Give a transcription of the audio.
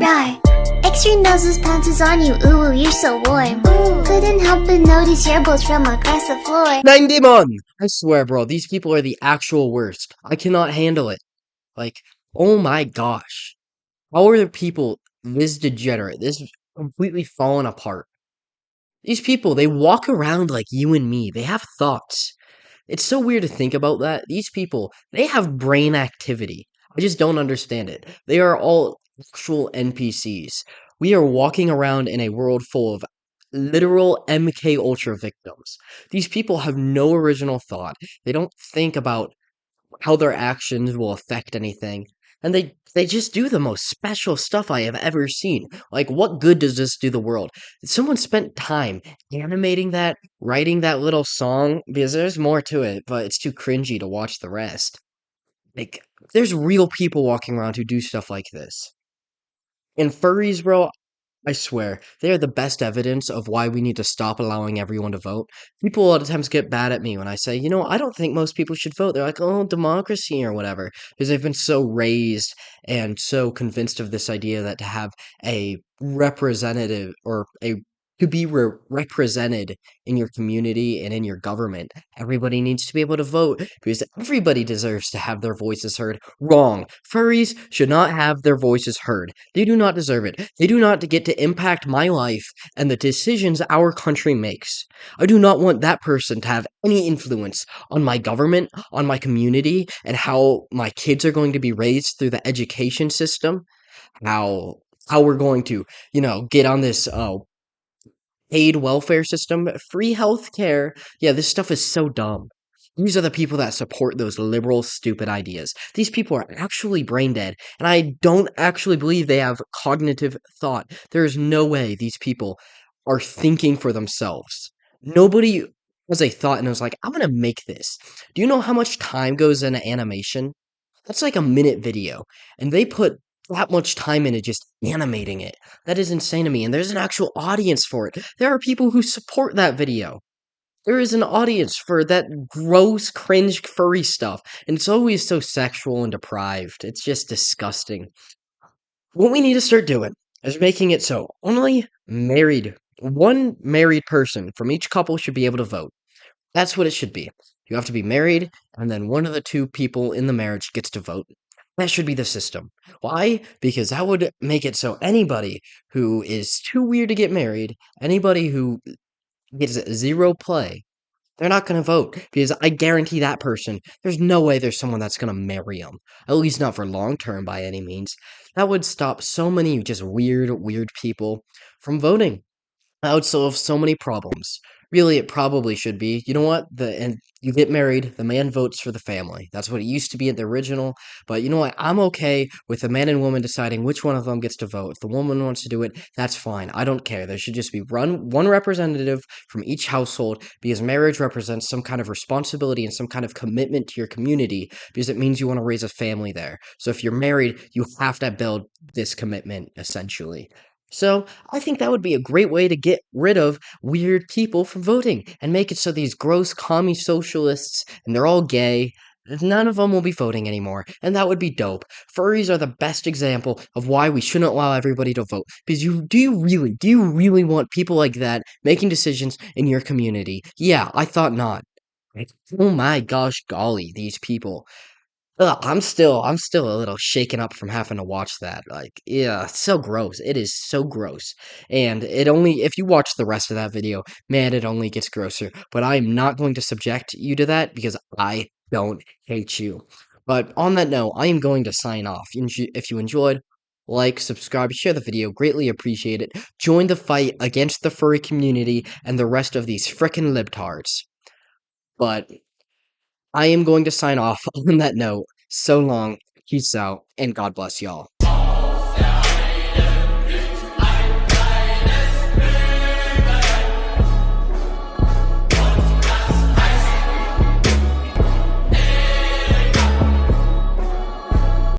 die. Extreme noses pounces on you, ooh, you're so warm. Couldn't help but notice your bolts from across the floor. 90 I swear, bro, these people are the actual worst. I cannot handle it. Like, oh my gosh. How are the people this degenerate, this completely fallen apart? These people, they walk around like you and me. They have thoughts. It's so weird to think about that. These people, they have brain activity. I just don't understand it. They are all actual NPCs. We are walking around in a world full of literal MK Ultra victims. These people have no original thought. They don't think about how their actions will affect anything. And they just do the most special stuff I have ever seen. Like, what good does this do the world? Someone spent time animating that, writing that little song, because there's more to it, but it's too cringy to watch the rest. Like, there's real people walking around who do stuff like this. And furries, bro, I swear, they are the best evidence of why we need to stop allowing everyone to vote. People a lot of times get bad at me when I say, I don't think most people should vote. They're like, oh, democracy or whatever. Because they've been so raised and so convinced of this idea that to have a representative or to be represented in your community and in your government, everybody needs to be able to vote because everybody deserves to have their voices heard. Wrong. Furries should not have their voices heard. They do not deserve it. They do not get to impact my life and the decisions our country makes. I do not want that person to have any influence on my government, on my community, and how my kids are going to be raised through the education system, how we're going to, get on this paid welfare system, free health care. Yeah, this stuff is so dumb. These are the people that support those liberal, stupid ideas. These people are actually brain dead, and I don't actually believe they have cognitive thought. There is no way these people are thinking for themselves. Nobody has a thought and was like, I'm gonna make this. Do you know how much time goes into animation? That's like a minute video, and they put that much time into just animating it. That is insane to me, and there's an actual audience for it. There are people who support that video. There is an audience for that gross, cringe, furry stuff, and it's always so sexual and deprived. It's just disgusting. What we need to start doing is making it so only one married person from each couple should be able to vote. That's what it should be. You have to be married, and then one of the two people in the marriage gets to vote. That should be the system. Why? Because that would make it so anybody who is too weird to get married, anybody who gets zero play, they're not going to vote. Because I guarantee that person, there's no way there's someone that's going to marry them. At least not for long term by any means. That would stop so many just weird people from voting. That would solve so many problems. Really, it probably should be. You know what? And you get married, the man votes for the family. That's what it used to be at the original. But you know what? I'm okay with the man and woman deciding which one of them gets to vote. If the woman wants to do it, that's fine. I don't care. There should just be one representative from each household because marriage represents some kind of responsibility and some kind of commitment to your community because it means you want to raise a family there. So if you're married, you have to build this commitment essentially. So I think that would be a great way to get rid of weird people from voting and make it so these gross commie socialists and they're all gay. None of them will be voting anymore, and that would be dope. Furries are the best example of why we shouldn't allow everybody to vote. Because do you really want people like that making decisions in your community? Yeah, I thought not. Oh my gosh, golly, these people. Ugh, I'm still a little shaken up from having to watch that. Like, yeah, it's so gross. It is so gross. And if you watch the rest of that video, man, it only gets grosser. But I'm not going to subject you to that because I don't hate you. But on that note, I am going to sign off. If you enjoyed, like, subscribe, share the video, greatly appreciate it. Join the fight against the furry community and the rest of these frickin' libtards. But I am going to sign off on that note. So long, peace out, and God bless y'all.